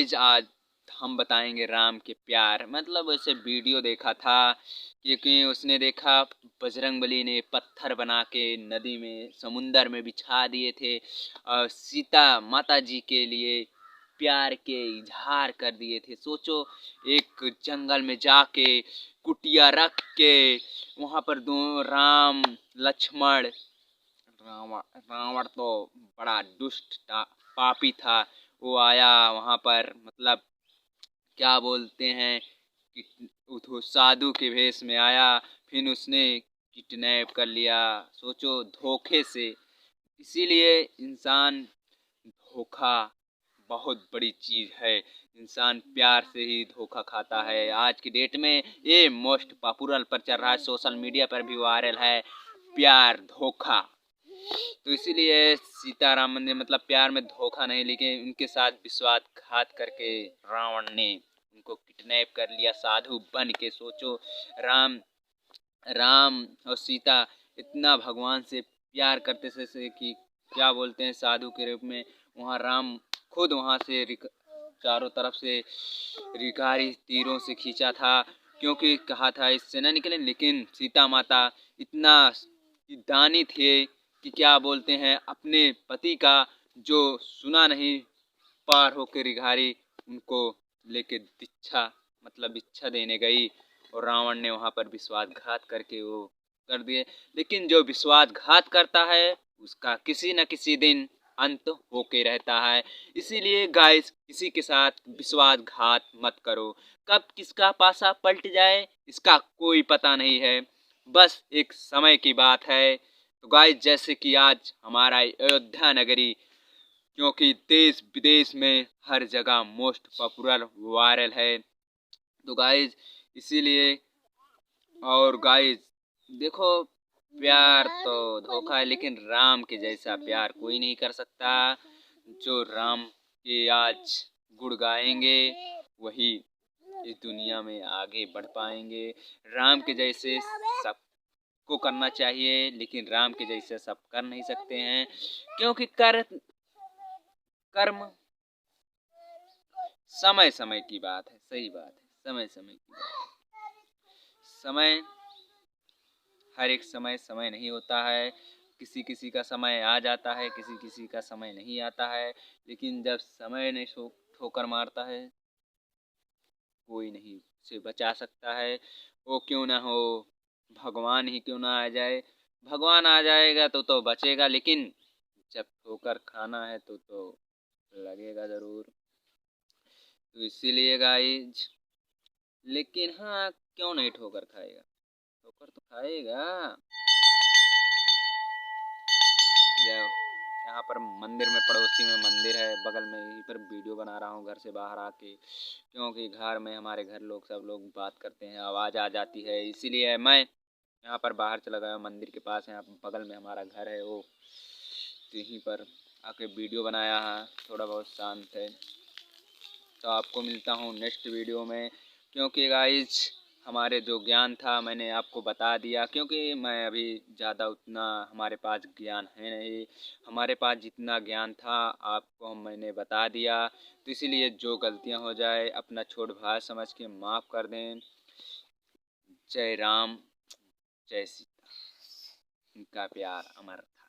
Guys आज हम बताएंगे राम के प्यार। मतलब ऐसे वीडियो देखा था क्योंकि उसने देखा बजरंगबली ने पत्थर बना के नदी में समुंदर में बिछा दिए थे और सीता माता जी के लिए प्यार के इजहार कर दिए थे। सोचो, एक जंगल में जाके कुटिया रख के वहाँ पर दो राम लक्ष्मण, रावण तो बड़ा दुष्ट था, पापी था। वो आया वहाँ पर, मतलब क्या बोलते हैं कि वो साधु के भेष में आया, फिर उसने किडनैप कर लिया। सोचो, धोखे से। इसीलिए इंसान धोखा बहुत बड़ी चीज़ है। इंसान प्यार से ही धोखा खाता है। आज की डेट में ये मोस्ट पॉपुलर पर चल रहा है, सोशल मीडिया पर भी वायरल है, प्यार धोखा। तो इसीलिए सीताराम ने मतलब प्यार में धोखा नहीं, लेकिन उनके साथ विश्वासघात करके रावण ने उनको किडनैप कर लिया साधु बन के। सोचो, राम राम और सीता इतना भगवान से प्यार करते थे कि क्या बोलते हैं, साधु के रूप में वहाँ राम खुद वहाँ से चारों तरफ से रिकारी तीरों से खींचा था, क्योंकि कहा था इससे न निकले। लेकिन सीता माता इतना दानी थे कि क्या बोलते हैं, अपने पति का जो सुना नहीं, पार होकर रिघारी उनको लेके दीक्षा मतलब इच्छा देने गई और रावण ने वहाँ पर विश्वासघात करके वो कर दिए। लेकिन जो विश्वासघात करता है उसका किसी न किसी दिन अंत होके रहता है। इसीलिए गाइस, किसी के साथ विश्वासघात मत करो। कब किसका पासा पलट जाए इसका कोई पता नहीं है, बस एक समय की बात है। तो गाइस, जैसे कि आज हमारा अयोध्या नगरी, क्योंकि देश विदेश में हर जगह मोस्ट पॉपुलर वायरल है, तो गाइस इसीलिए। और गाइस देखो, प्यार तो धोखा है, लेकिन राम के जैसा प्यार कोई नहीं कर सकता। जो राम के आज गुण गाएंगे वही इस दुनिया में आगे बढ़ पाएंगे। राम के जैसे सबको करना चाहिए, लेकिन राम के जैसे सब कर नहीं सकते हैं, क्योंकि कर्म समय समय की बात है। सही बात है, समय समय की बात है। समय हर एक समय नहीं होता है। किसी किसी का समय आ जाता है, किसी किसी का समय नहीं आता है। लेकिन जब समय ने ठोकर मारता है, कोई नहीं उसे बचा सकता है। वो क्यों ना हो, भगवान ही क्यों ना आ जाए। भगवान आ जाएगा तो बचेगा, लेकिन जब ठोकर खाना है तो लगेगा ज़रूर। तो इसीलिए गाइज, लेकिन हाँ, क्यों नहीं ठोकर खाएगा, ठोकर तो खाएगा। यहाँ पर मंदिर में, पड़ोसी में मंदिर है, बगल में, यहीं पर वीडियो बना रहा हूँ घर से बाहर आके, क्योंकि घर में हमारे घर लोग सब लोग बात करते हैं, आवाज़ आ जाती है। इसीलिए मैं यहाँ पर बाहर चला गया, मंदिर के पास, यहाँ बगल में हमारा घर है वो, तो यहीं पर आके वीडियो बनाया है। थोड़ा बहुत शांत है। तो आपको मिलता हूँ नेक्स्ट वीडियो में, क्योंकि गाइज हमारे जो ज्ञान था मैंने आपको बता दिया, क्योंकि मैं अभी ज़्यादा उतना हमारे पास ज्ञान है नहीं। हमारे पास जितना ज्ञान था आपको मैंने बता दिया। तो इसीलिए जो गलतियां हो जाए अपना छोट भाई समझ के माफ़ कर दें। जय राम, जय सीता। उनका प्यार अमर था।